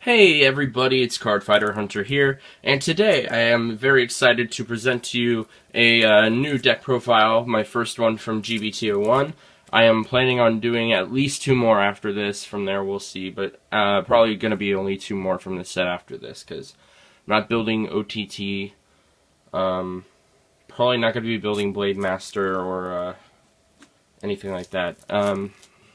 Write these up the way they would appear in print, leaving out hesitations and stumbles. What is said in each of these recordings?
Hey everybody, it's Cardfighter Hunter here, and today I am very excited to present to you a new deck profile, my first one from GBT01. I am planning on doing at least two more after this. From there we'll see, but probably going to be only two more from the set after this, because I'm not building OTT, probably not going to be building Blade Master or anything like that.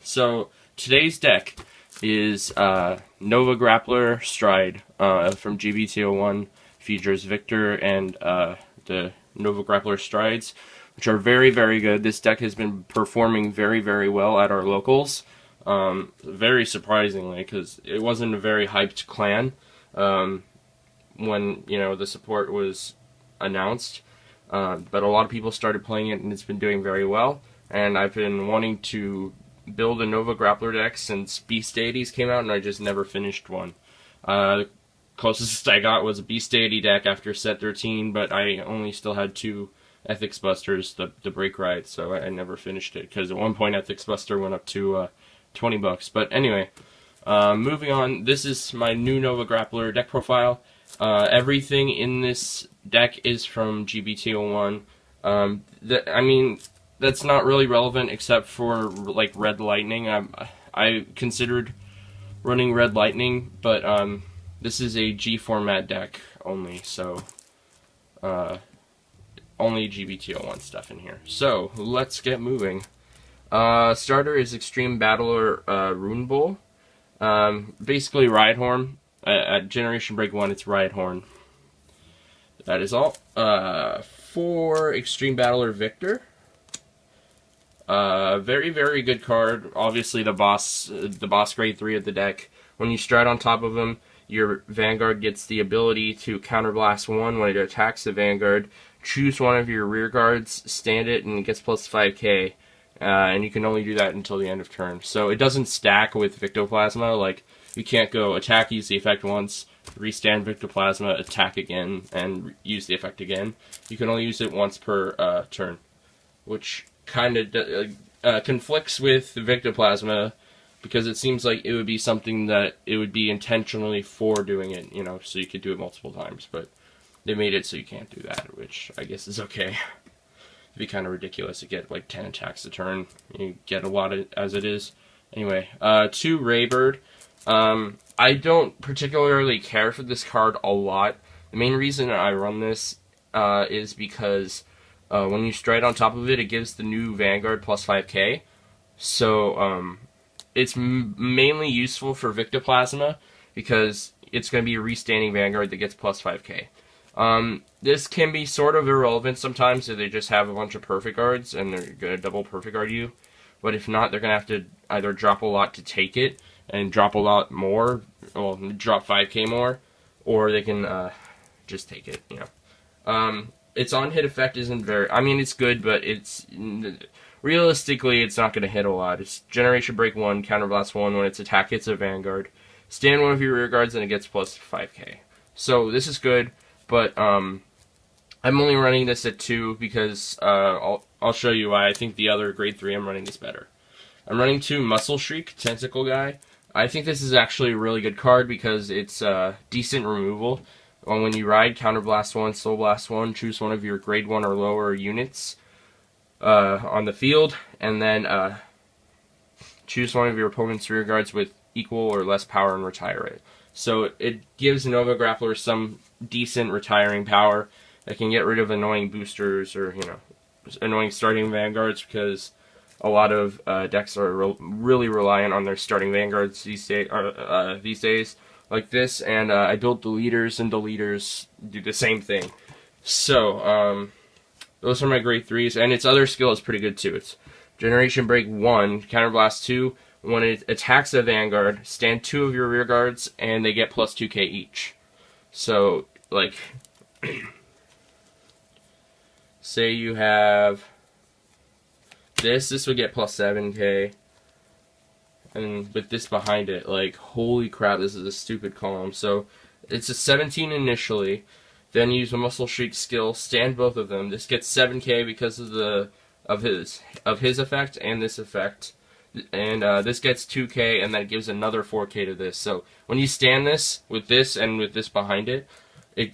So today's deck is Nova Grappler Stride from GBT01. Features Victor and the Nova Grappler Strides, which are very, very good. This deck has been performing very, very well at our locals. Very surprisingly, because it wasn't a very hyped clan when the support was announced. But a lot of people started playing it, and it's been doing very well. And I've been wanting to build a Nova Grappler deck since Beast Deities came out, and I just never finished one. The closest I got was a Beast Deity deck after set 13, but I only still had two Ethics Busters, the Break Ride, so I never finished it, because at one point Ethics Buster went up to $20. But anyway, moving on, this is my new Nova Grappler deck profile. Everything in this deck is from GBT01. That's not really relevant except for like Red Lightning. I considered running Red Lightning, but this is a G format deck only, so only GBT01 stuff in here. So let's get moving. Starter is Extreme Battler Rune Bull. Basically Rhyhorn. At Generation Break 1, it's Rhyhorn. That is all. For Extreme Battler Victor. Very, very good card. Obviously, the boss grade 3 of the deck. When you stride on top of him, your Vanguard gets the ability to counterblast 1 when it attacks the Vanguard. Choose one of your rear guards, stand it, and it gets plus 5k. And you can only do that until the end of turn. So it doesn't stack with Victoplasma. Like, you can't go attack, use the effect once, restand Victoplasma, attack again, and use the effect again. You can only use it once per turn, which kind of conflicts with Victoplasma, because it seems like it would be something that it would be intentionally for doing it, so you could do it multiple times, but they made it so you can't do that, which I guess is okay. It'd be kind of ridiculous to get like 10 attacks a turn. You get a lot as it is. Anyway, 2 Raybird. I don't particularly care for this card a lot. The main reason I run this is because when you stride on top of it, it gives the new Vanguard plus 5k. So it's mainly useful for Victoplasma, because it's going to be a restanding Vanguard that gets plus 5k. This can be sort of irrelevant sometimes if they just have a bunch of perfect guards and they're going to double perfect guard you. But if not, they're going to have to either drop a lot to take it and drop a lot more, well, drop 5k more, or they can just take it, Its on-hit effect isn't very... it's good, but it's... Realistically, it's not going to hit a lot. It's Generation Break 1, Counterblast 1 when its attack hits a Vanguard. Stand one of your rear guards and it gets plus 5k. So this is good, but I'm only running this at 2 because I'll show you why I think the other grade 3 I'm running is better. I'm running 2 Muscle Shriek, Tentacle Guy. I think this is actually a really good card because it's decent removal. When you ride, Counterblast 1, Soul Blast 1, choose one of your grade 1 or lower units on the field, and then choose one of your opponent's rear guards with equal or less power and retire it. So it gives Nova Grappler some decent retiring power that can get rid of annoying boosters or, annoying starting Vanguards, because a lot of decks are really reliant on their starting Vanguards these days, like this, and I built deleters, and deleters do the same thing. So, those are my grade 3s, and its other skill is pretty good too. It's Generation Break 1, Counterblast 2, when it attacks a Vanguard, stand 2 of your rear guards, and they get plus 2k each. So, like, say you have this would get plus 7k, and with this behind it, like, holy crap, this is a stupid column. So it's a 17 initially, then use a Muscle Shriek skill, stand both of them. This gets 7k because of his effect and this effect. and this gets 2k, and that gives another 4k to this. So when you stand this and with this behind it,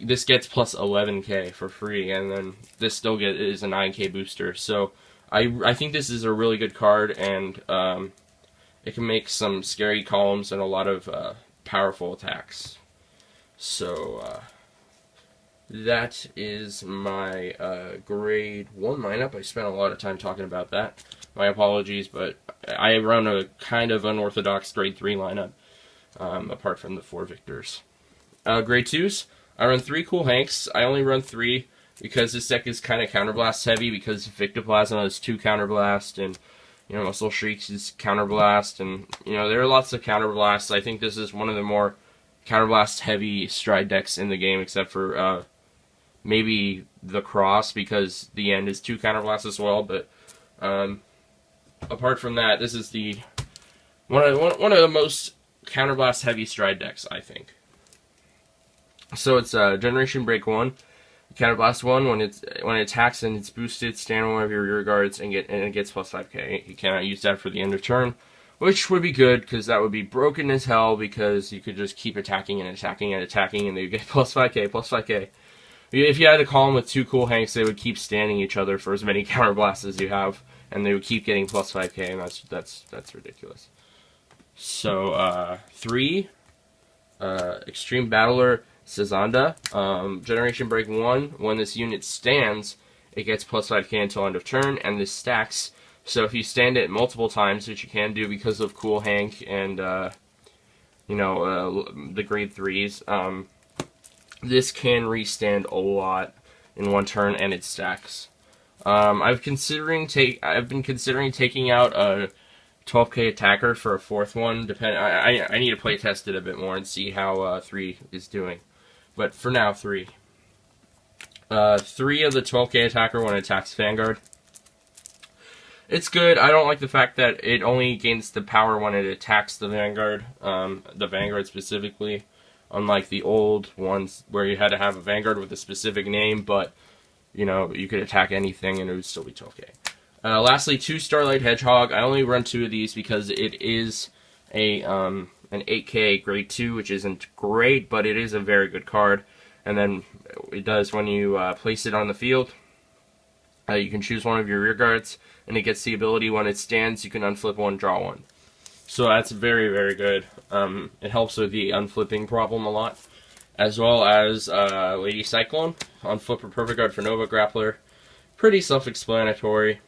this gets plus 11k for free, and then this still is a 9k booster. So I think this is a really good card, and it can make some scary columns and a lot of powerful attacks. So that is my grade 1 lineup. I spent a lot of time talking about that. My apologies, but I run a kind of unorthodox grade 3 lineup, apart from the 4 victors. Grade 2s, I run 3 Cool Hanks. I only run 3 because this deck is kind of counterblast heavy, because Victoplasma is 2 counterblast, and Muscle Shrieks is counterblast, and there are lots of counterblasts. I think this is one of the more counterblast heavy stride decks in the game, except for maybe the Cross, because the end is 2 counterblasts as well. But apart from that, this is the one of the most counterblast heavy stride decks, I think. So it's Generation Break 1. Counterblast 1, when it attacks and it's boosted, stand on one of your rear guards and it gets plus 5k. You cannot use that for the end of turn, which would be good, because that would be broken as hell, because you could just keep attacking and attacking and attacking, and they get plus 5k, plus 5k. If you had a column with 2 Cool Hanks, they would keep standing each other for as many counterblasts as you have, and they would keep getting plus 5k, and that's ridiculous. So 3, Extreme Battler Sazanda, Generation Break 1, when this unit stands, it gets plus 5k until end of turn, and this stacks. So if you stand it multiple times, which you can do because of Cool Hank and, the grade 3s, this can restand a lot in one turn, and it stacks. I've been considering taking out a 12k attacker for a 4th one. I need to play test it a bit more and see how 3 is doing. But for now, 3. 3 of the 12k attacker when it attacks Vanguard. It's good. I don't like the fact that it only gains the power when it attacks the Vanguard specifically, unlike the old ones where you had to have a Vanguard with a specific name, but you could attack anything and it would still be 12k. Lastly, 2 Starlight Hedgehog. I only run 2 of these because it is an 8k grade 2, which isn't great, but it is a very good card. And then it does, when you place it on the field, you can choose one of your rear guards, and it gets the ability when it stands, you can unflip 1, draw 1. So that's very, very good. It helps with the unflipping problem a lot, as well as Lady Cyclone, unflip a perfect guard for Nova Grappler. Pretty self-explanatory.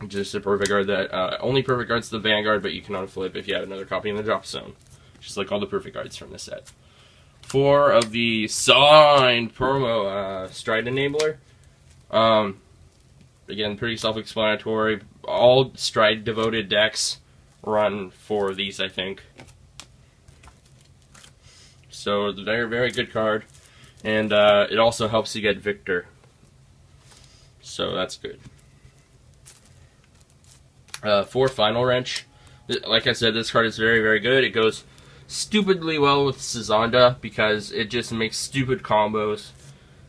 Just a perfect guard that only perfect guards the Vanguard, but you can unflip if you have another copy in the drop zone, just like all the perfect guards from the set. 4 of the signed promo Stride Enabler. Again, pretty self-explanatory. All Stride devoted decks run 4 of these, I think. So it's a very, very good card, and it also helps you get Victor. So that's good. 4 Final Wrench. Like I said, this card is very, very good. It goes stupidly well with Sazanda because it just makes stupid combos.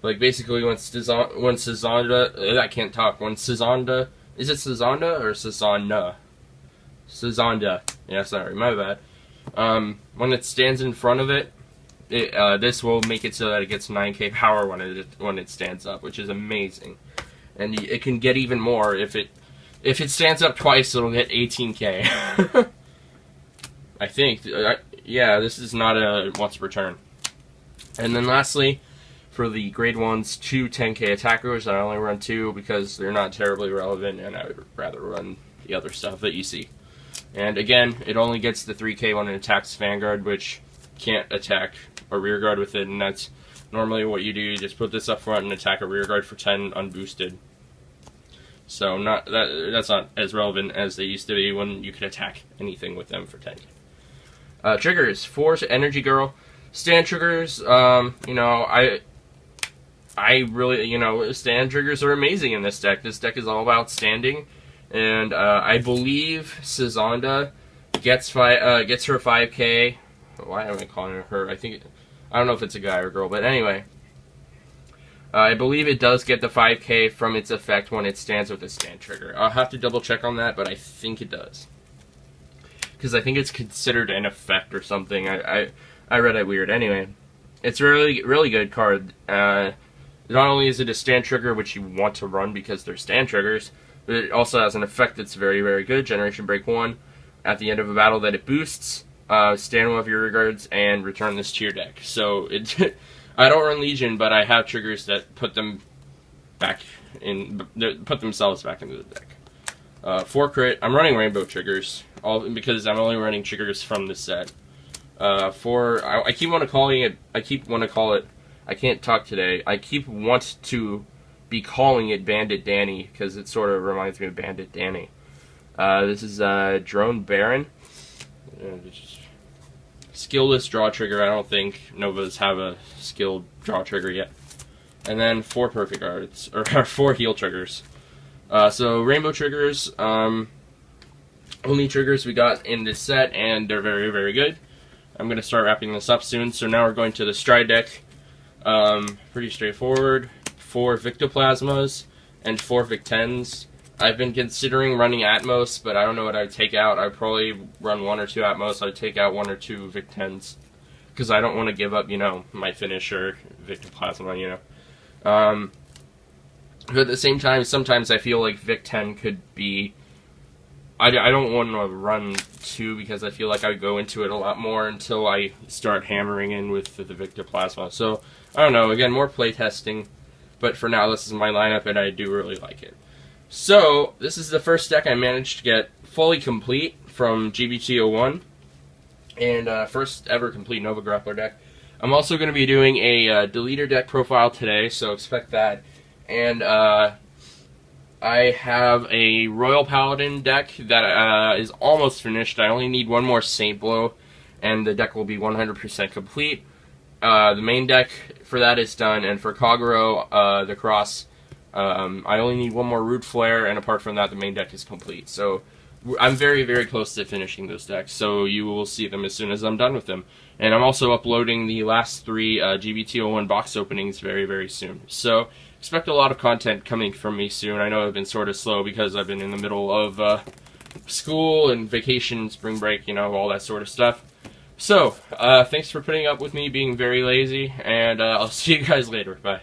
Like, basically, when Sazanda... I can't talk. When Sazanda... Is it Sazanda or Sazanda? Sazanda. Yeah, sorry. My bad. When it stands in front of it, this will make it so that it gets 9k power when it stands up, which is amazing. And it can get even more if it stands up twice, it'll get 18k. I think. Yeah, this is not a once per turn. And then lastly, for the grade 1s, 2 10k attackers. I only run 2 because they're not terribly relevant, and I would rather run the other stuff that you see. And again, it only gets the 3k when it attacks Vanguard, which can't attack a rear guard with it, and that's normally what you do. You just put this up front and attack a rear guard for 10 unboosted. So that's not as relevant as they used to be when you could attack anything with them for 10k. Triggers. 4 Energy Girl. Stand triggers, I really, stand triggers are amazing in this deck. This deck is all about standing, and I believe Sazanda gets her 5k. Why am I calling her? I don't know if it's a guy or girl, but anyway. I believe it does get the 5k from its effect when it stands with a stand trigger. I'll have to double check on that, but I think it does. because I think it's considered an effect or something. I read it weird. Anyway, it's a really good card. Not only is it a stand trigger, which you want to run because they're stand triggers, but it also has an effect that's very good. Generation Break 1. At the end of a battle that it boosts, stand one of your regards and return this to your deck. So it, I don't run Legion, but I have triggers that put them back in, put themselves back into the deck. 4 crit. I'm running rainbow triggers, all because I'm only running triggers from this set. 4. I keep want to calling it. I keep want to call it. I can't talk today. I keep want to be calling it Bandit Danny because it sort of reminds me of Bandit Danny. This is Drone Baron. Skillless draw trigger. I don't think Novas have a skilled draw trigger yet. And then 4 perfect cards, or 4 heal triggers. So rainbow triggers, only triggers we got in this set, and they're very good. I'm going to start wrapping this up soon. So now we're going to the Stride deck. Pretty straightforward. 4 Victoplasmas and 4 Vic-10s. I've been considering running Atmos, but I don't know what I'd take out. I'd probably run 1 or 2 Atmos. I'd take out 1 or 2 Vic-10s. Because I don't want to give up, you know, my finisher, Victoplasma, you know. But at the same time, sometimes I feel like Vic-10 could be... I don't want to run 2 because I feel like I would go into it a lot more until I start hammering in with the Victoplasma. So, I don't know. Again, more playtesting. But for now, this is my lineup, and I do really like it. So, this is the first deck I managed to get fully complete from GBT01. And first ever complete Nova Grappler deck. I'm also going to be doing a deleter deck profile today, so expect that. And I have a Royal Paladin deck that is almost finished. I only need 1 more Saint Blow, and the deck will be 100% complete. The main deck for that is done, and for Kagero, the Cross, I only need 1 more Root Flare, and apart from that, the main deck is complete. So I'm very close to finishing those decks, so you will see them as soon as I'm done with them. And I'm also uploading the last 3 GBT01 box openings very soon. So expect a lot of content coming from me soon. I know I've been sort of slow because I've been in the middle of school and vacation, spring break, you know, all that sort of stuff. So, thanks for putting up with me being very lazy, and I'll see you guys later. Bye.